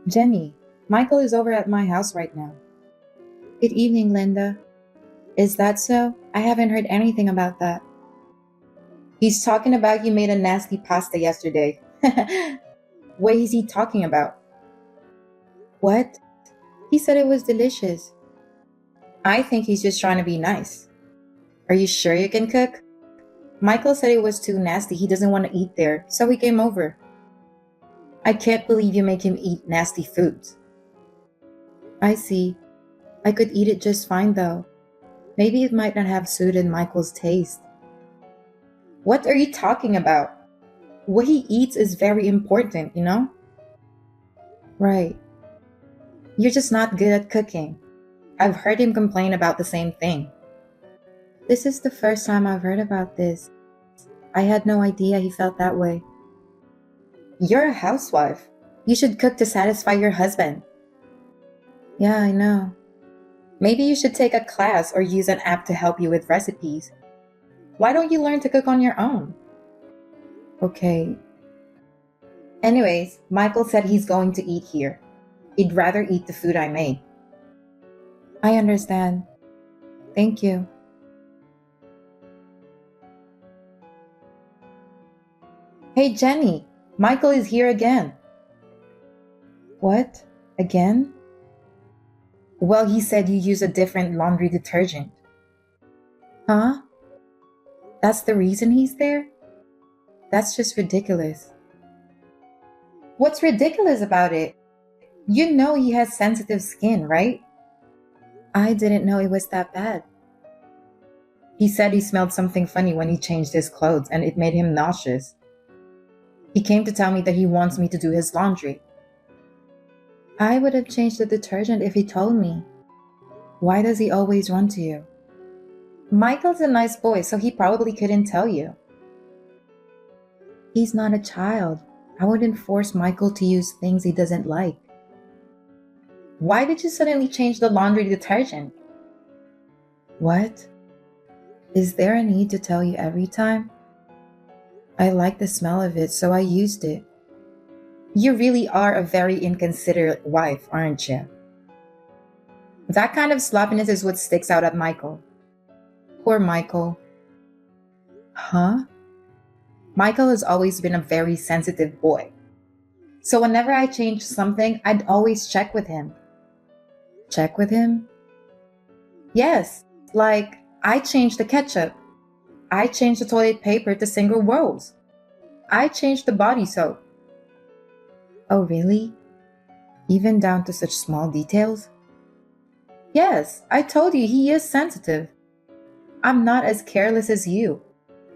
Jenny, Michael is over at my house right now. Good evening, Linda. Is that so? I haven't heard anything about that. He's talking about you made a nasty pasta yesterday. What is he talking about? What? He said it was delicious. I think he's just trying to be nice. Are you sure you can cook? Michael said it was too nasty. He doesn't want to eat there, so he came over. I can't believe you make him eat nasty foods. I see. I could eat it just fine though. Maybe it might not have suited Michael's taste. What are you talking about? What he eats is very important, you know? Right. You're just not good at cooking. I've heard him complain about the same thing. This is the first time I've heard about this. I had no idea he felt that way. You're a housewife. You should cook to satisfy your husband. Yeah, I know. Maybe you should take a class or use an app to help you with recipes. Why don't you learn to cook on your own? Okay. Anyways, Michael said he's going to eat here. He'd rather eat the food I made. I understand. Thank you. Hey, Jenny, Michael is here again. What? Again? Well, he said you use a different laundry detergent. Huh? That's the reason he's there? That's just ridiculous. What's ridiculous about it? You know he has sensitive skin, right? I didn't know it was that bad. He said he smelled something funny when he changed his clothes and it made him nauseous. He came to tell me that he wants me to do his laundry. I would have changed the detergent if he told me. Why does he always run to you? Michael's a nice boy, so he probably couldn't tell you. He's not a child. I wouldn't force Michael to use things he doesn't like. Why did you suddenly change the laundry detergent? What? Is there a need to tell you every time? I like the smell of it, so I used it. You really are a very inconsiderate wife, aren't you? That kind of sloppiness is what sticks out at Michael. Poor Michael. Huh? Michael has always been a very sensitive boy. So whenever I changed something, I'd always check with him. Check with him? Yes, like I changed the ketchup. I changed the toilet paper to single rolls. I changed the body soap. Oh, really? Even down to such small details? Yes, I told you he is sensitive. I'm not as careless as you.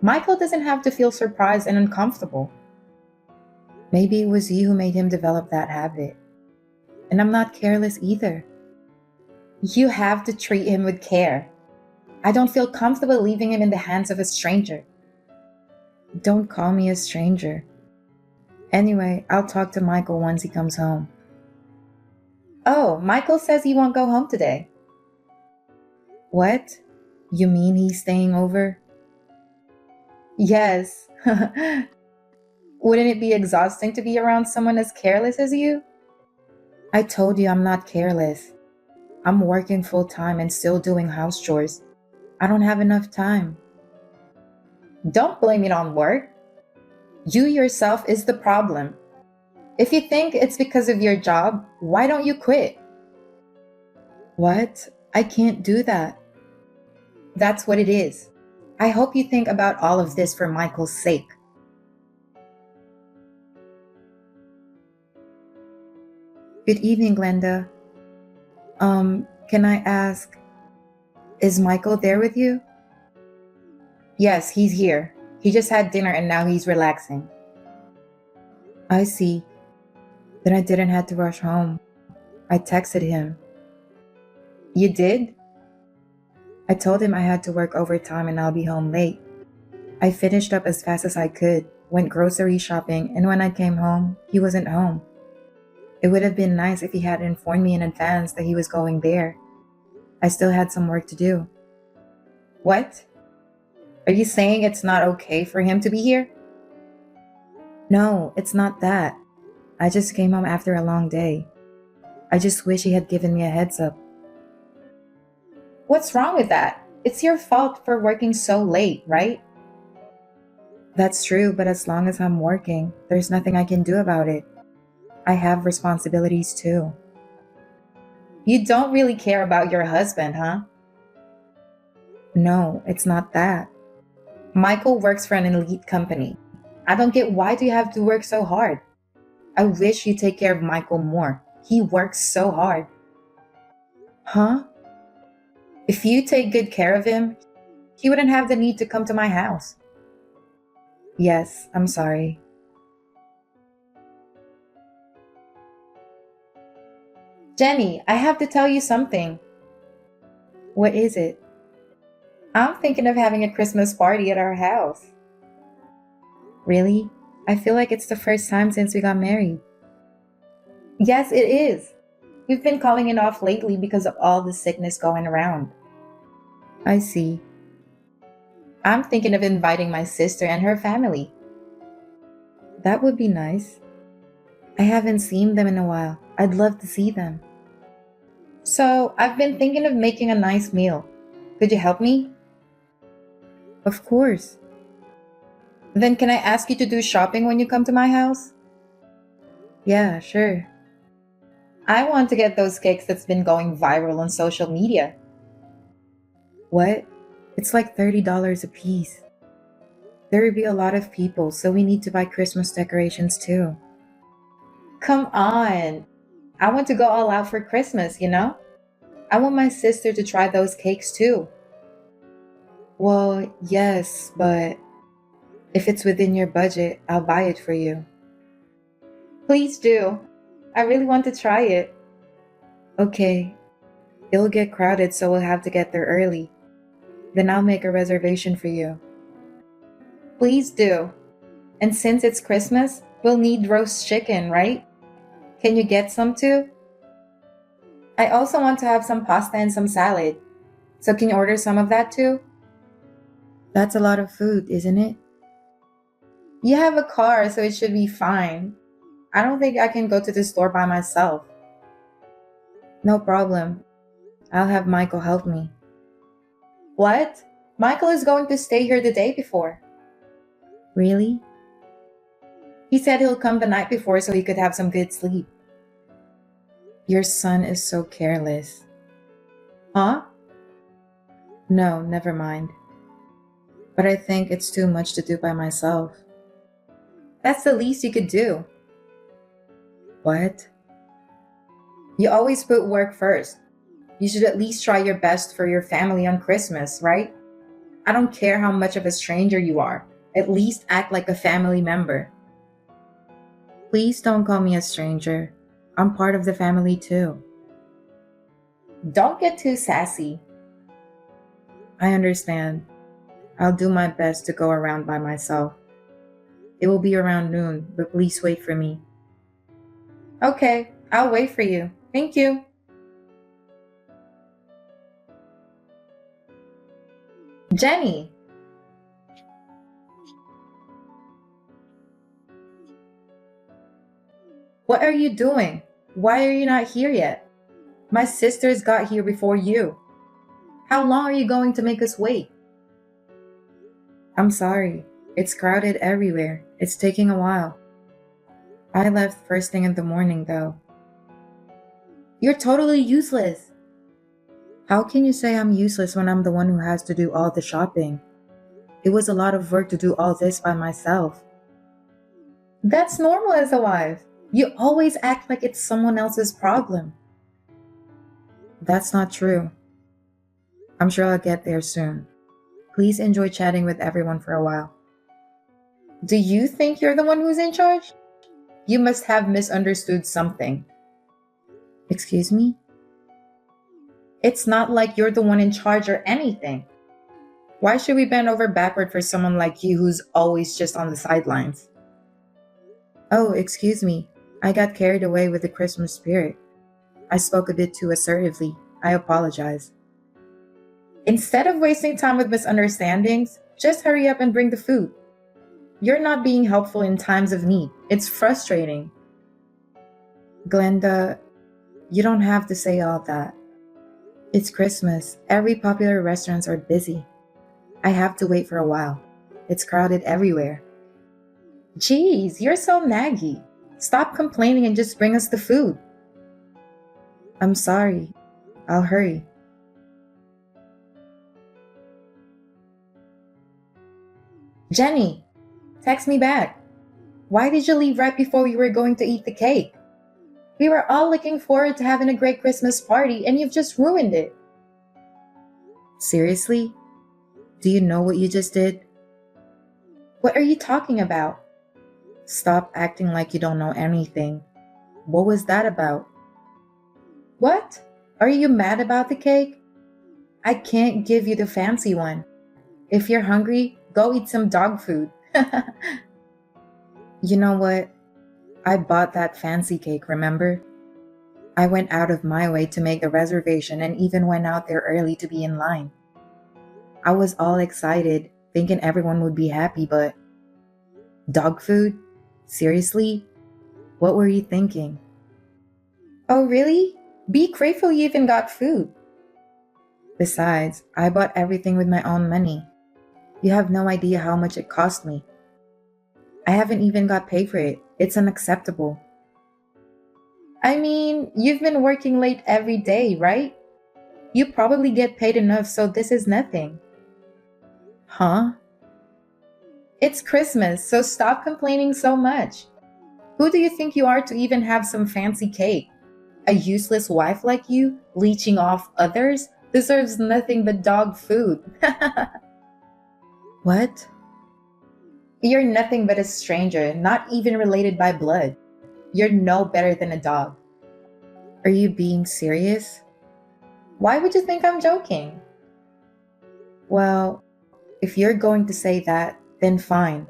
Michael doesn't have to feel surprised and uncomfortable. Maybe it was you who made him develop that habit. And I'm not careless either. You have to treat him with care. I don't feel comfortable leaving him in the hands of a stranger. Don't call me a stranger. Anyway, I'll talk to Michael once he comes home. Oh, Michael says he won't go home today. What? You mean he's staying over? Yes. Wouldn't it be exhausting to be around someone as careless as you? I told you I'm not careless. I'm working full time and still doing house chores. I don't have enough time. Don't blame it on work. You yourself is the problem. If you think it's because of your job, why don't you quit? What? I can't do that. That's what it is. I hope you think about all of this for Michael's sake. Good evening, Glenda. Can I ask, is Michael there with you? Yes, he's here. He just had dinner and now he's relaxing. I see. Then I didn't have to rush home. I texted him. You did? I told him I had to work overtime and I'll be home late. I finished up as fast as I could, went grocery shopping, and when I came home, he wasn't home. It would have been nice if he had informed me in advance that he was going there. I still had some work to do. What? Are you saying it's not okay for him to be here? No, it's not that. I just came home after a long day. I just wish he had given me a heads up. What's wrong with that? It's your fault for working so late, right? That's true, but as long as I'm working, there's nothing I can do about it. I have responsibilities too. You don't really care about your husband, huh? No, it's not that. Michael works for an elite company. I don't get why do you have to work so hard? I wish you take care of Michael more. He works so hard. Huh? If you take good care of him, he wouldn't have the need to come to my house. Yes, I'm sorry. Jenny, I have to tell you something. What is it? I'm thinking of having a Christmas party at our house. Really? I feel like it's the first time since we got married. Yes, it is. We've been calling it off lately because of all the sickness going around. I see. I'm thinking of inviting my sister and her family. That would be nice. I haven't seen them in a while. I'd love to see them. So, I've been thinking of making a nice meal. Could you help me? Of course. Then can I ask you to do shopping when you come to my house? Yeah, sure. I want to get those cakes that's been going viral on social media. What? It's like $30 a piece. There will be a lot of people, so we need to buy Christmas decorations too. Come on. I want to go all out for Christmas, you know? I want my sister to try those cakes too. Well, yes, but if it's within your budget, I'll buy it for you. Please do. I really want to try it. Okay, it'll get crowded, so we'll have to get there early. Then I'll make a reservation for you. Please do. And since it's Christmas, we'll need roast chicken, right? Can you get some too? I also want to have some pasta and some salad. So can you order some of that too? That's a lot of food, isn't it? You have a car, so it should be fine. I don't think I can go to the store by myself. No problem. I'll have Michael help me. What? Michael is going to stay here the day before. Really? He said he'll come the night before so he could have some good sleep. Your son is so careless. Huh? No, never mind. But I think it's too much to do by myself. That's the least you could do. What? You always put work first. You should at least try your best for your family on Christmas, right? I don't care how much of a stranger you are. At least act like a family member. Please don't call me a stranger. I'm part of the family too. Don't get too sassy. I understand. I'll do my best to go around by myself. It will be around noon, but please wait for me. Okay, I'll wait for you. Thank you. Jenny, what are you doing? Why are you not here yet? My sisters got here before you. How long are you going to make us wait? I'm sorry. It's crowded everywhere. It's taking a while. I left first thing in the morning, though. You're totally useless. How can you say I'm useless when I'm the one who has to do all the shopping? It was a lot of work to do all this by myself. That's normal as a wife. You always act like it's someone else's problem. That's not true. I'm sure I'll get there soon. Please enjoy chatting with everyone for a while. Do you think you're the one who's in charge? You must have misunderstood something. Excuse me? It's not like you're the one in charge or anything. Why should we bend over backward for someone like you who's always just on the sidelines? Oh, excuse me. I got carried away with the Christmas spirit. I spoke a bit too assertively. I apologize. Instead of wasting time with misunderstandings, just hurry up and bring the food. You're not being helpful in times of need. It's frustrating. Glenda, You don't have to say all that. It's Christmas. Every popular restaurants are busy. I have to wait for a while. It's crowded everywhere. Geez, you're so naggy. Stop complaining and just bring us the food. I'm sorry. I'll hurry. Jenny, text me back. Why did you leave right before we were going to eat the cake? We were all looking forward to having a great Christmas party and you've just ruined it. Seriously? Do you know what you just did? What are you talking about? Stop acting like you don't know anything. What was that about? What? Are you mad about the cake? I can't give you the fancy one. If you're hungry, go eat some dog food. You know what? I bought that fancy cake, remember? I went out of my way to make the reservation and even went out there early to be in line. I was all excited, thinking everyone would be happy, but dog food? Seriously? What were you thinking? Oh, really? Be grateful you even got food. Besides, I bought everything with my own money. You have no idea how much it cost me. I haven't even got paid for it. It's unacceptable. I mean, you've been working late every day, right? You probably get paid enough, so this is nothing. Huh? It's Christmas, so stop complaining so much. Who do you think you are to even have some fancy cake? A useless wife like you, leeching off others, deserves nothing but dog food. What? You're nothing but a stranger, not even related by blood. You're no better than a dog. Are you being serious? Why would you think I'm joking? Well, if you're going to say that, then fine.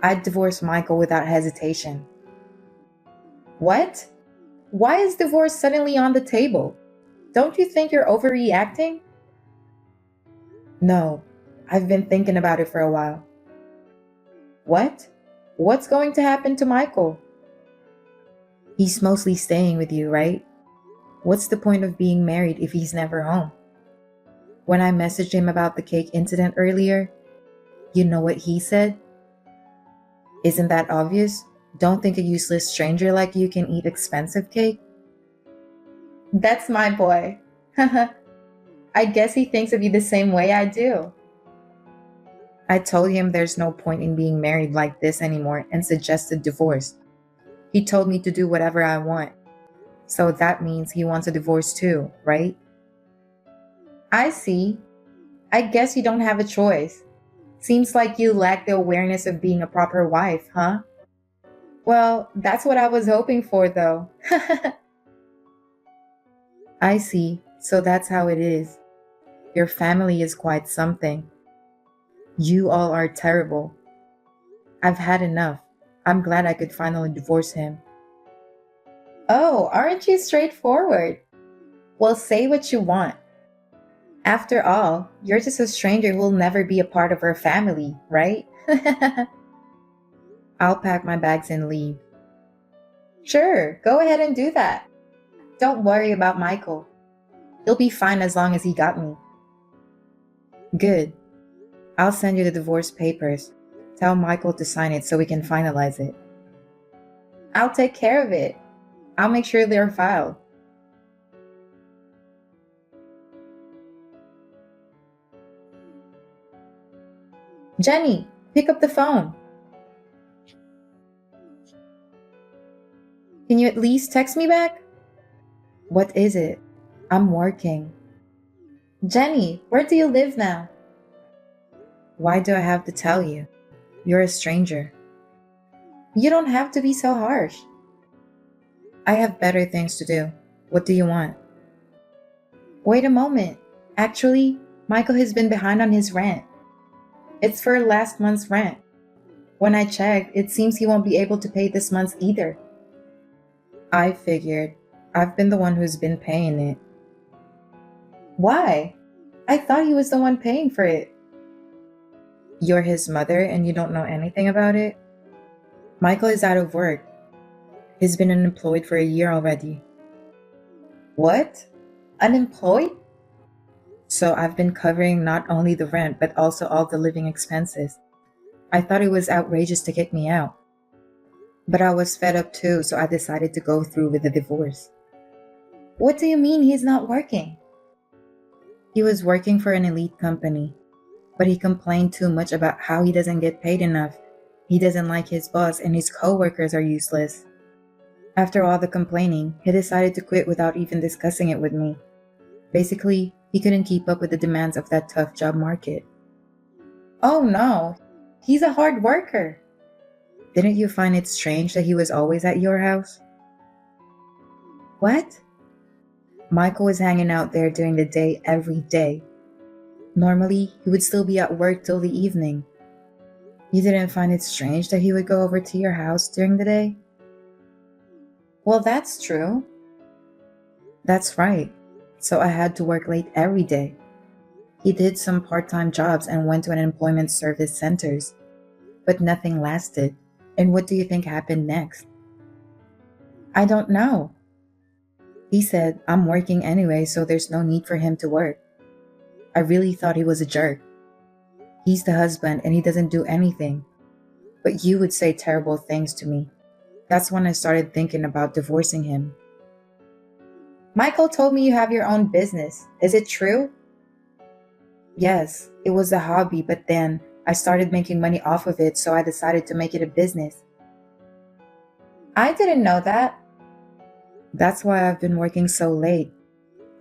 I'd divorce Michael without hesitation. What? Why is divorce suddenly on the table? Don't you think you're overreacting? No, I've been thinking about it for a while. What? What's going to happen to Michael? He's mostly staying with you, right? What's the point of being married if he's never home? When I messaged him about the cake incident earlier, you know what he said? Isn't that obvious? Don't think a useless stranger like you can eat expensive cake? That's my boy. I guess he thinks of you the same way I do. I told him there's no point in being married like this anymore and suggested divorce. He told me to do whatever I want. So that means he wants a divorce too, right? I see. I guess you don't have a choice. Seems like you lack the awareness of being a proper wife, huh? Well, that's what I was hoping for, though. I see. So that's how it is. Your family is quite something. You all are terrible. I've had enough. I'm glad I could finally divorce him. Oh, aren't you straightforward? Well, say what you want. After all, you're just a stranger who will never be a part of our family, right? I'll pack my bags and leave. Sure, go ahead and do that. Don't worry about Michael. He'll be fine as long as he got me. Good. I'll send you the divorce papers. Tell Michael to sign it so we can finalize it. I'll take care of it. I'll make sure they're filed. Jenny, pick up the phone. Can you at least text me back? What is it? I'm working. Jenny, where do you live now? Why do I have to tell you? You're a stranger. You don't have to be so harsh. I have better things to do. What do you want? Wait a moment. Actually, Michael has been behind on his rent. It's for last month's rent. When I checked, it seems he won't be able to pay this month's either. I figured. I've been the one who's been paying it. Why? I thought he was the one paying for it. You're his mother and you don't know anything about it? Michael is out of work. He's been unemployed for a year already. What? Unemployed? So I've been covering not only the rent, but also all the living expenses. I thought it was outrageous to kick me out. But I was fed up too, so I decided to go through with the divorce. What do you mean he's not working? He was working for an elite company, but he complained too much about how he doesn't get paid enough. He doesn't like his boss and his coworkers are useless. After all the complaining, he decided to quit without even discussing it with me. Basically, he couldn't keep up with the demands of that tough job market. Oh no, he's a hard worker. Didn't you find it strange that he was always at your house? What? Michael was hanging out there during the day every day. Normally, he would still be at work till the evening. You didn't find it strange that he would go over to your house during the day? Well, that's true. That's right. So I had to work late every day. He did some part time jobs and went to an employment service centers, but nothing lasted. And what do you think happened next? I don't know. He said, I'm working anyway, so there's no need for him to work. I really thought he was a jerk. He's the husband and he doesn't do anything. But you would say terrible things to me. That's when I started thinking about divorcing him. Michael told me you have your own business. Is it true? Yes, it was a hobby, but then I started making money off of it, so I decided to make it a business. I didn't know that. That's why I've been working so late.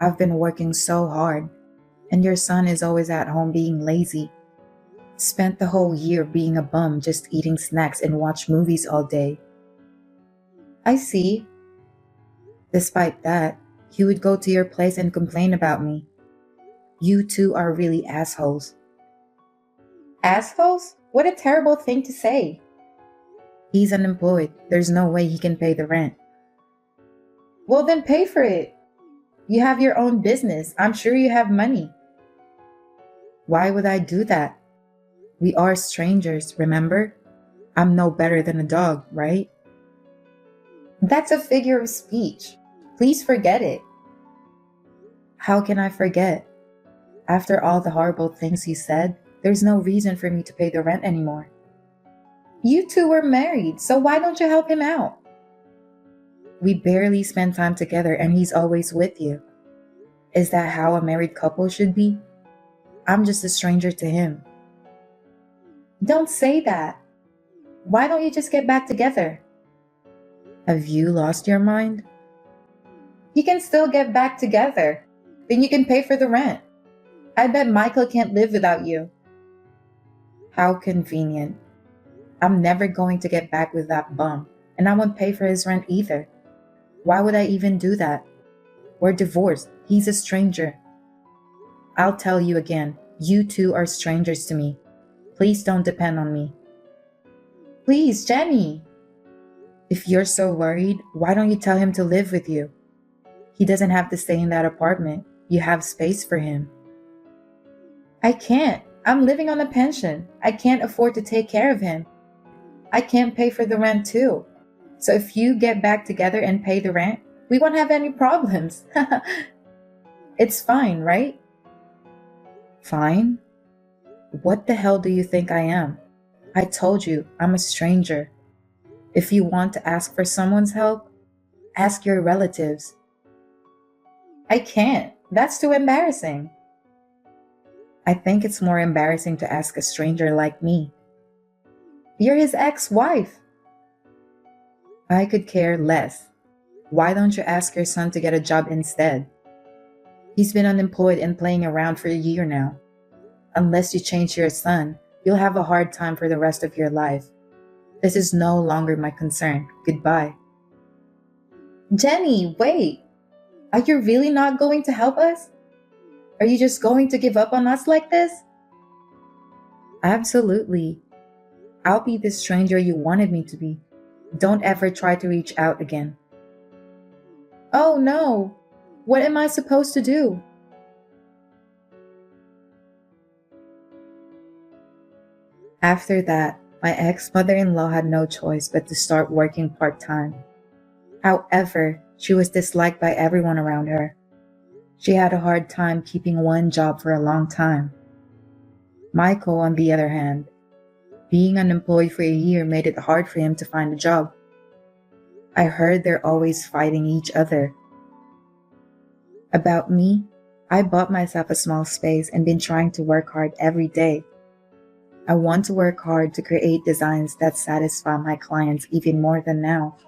I've been working so hard. And your son is always at home being lazy. Spent the whole year being a bum, just eating snacks and watch movies all day. I see. Despite that, he would go to your place and complain about me. You two are really assholes. Assholes? What a terrible thing to say. He's unemployed. There's no way he can pay the rent. Well, then pay for it. You have your own business. I'm sure you have money. Why would I do that? We are strangers, remember? I'm no better than a dog, right? That's a figure of speech. Please forget it. How can I forget? After all the horrible things he said, there's no reason for me to pay the rent anymore. You two were married, so why don't you help him out? We barely spend time together and he's always with you. Is that how a married couple should be? I'm just a stranger to him. Don't say that. Why don't you just get back together? Have you lost your mind? You can still get back together. Then you can pay for the rent. I bet Michael can't live without you. How convenient. I'm never going to get back with that bum, and I won't pay for his rent either. Why would I even do that? We're divorced. He's a stranger. I'll tell you again, you two are strangers to me. Please don't depend on me. Please, Jenny. If you're so worried, why don't you tell him to live with you? He doesn't have to stay in that apartment. You have space for him. I can't. I'm living on a pension. I can't afford to take care of him. I can't pay for the rent too. So if you get back together and pay the rent, we won't have any problems. It's fine, right? Fine? What the hell do you think I am? I told you, I'm a stranger. If you want to ask for someone's help, ask your relatives. I can't. That's too embarrassing. I think it's more embarrassing to ask a stranger like me. You're his ex-wife. I could care less. Why don't you ask your son to get a job instead? He's been unemployed and playing around for a year now. Unless you change your son, you'll have a hard time for the rest of your life. This is no longer my concern. Goodbye. Jenny, wait. Are you really not going to help us? Are you just going to give up on us like this? Absolutely. I'll be the stranger you wanted me to be. Don't ever try to reach out again. Oh no! What am I supposed to do? After that, my ex mother in law had no choice but to start working part time. However, She was disliked by everyone around her. She had a hard time keeping one job for a long time. Michael, on the other hand, being unemployed for a year made it hard for him to find a job. I heard they're always fighting each other. About me, I bought myself a small space and been trying to work hard every day. I want to work hard to create designs that satisfy my clients even more than now.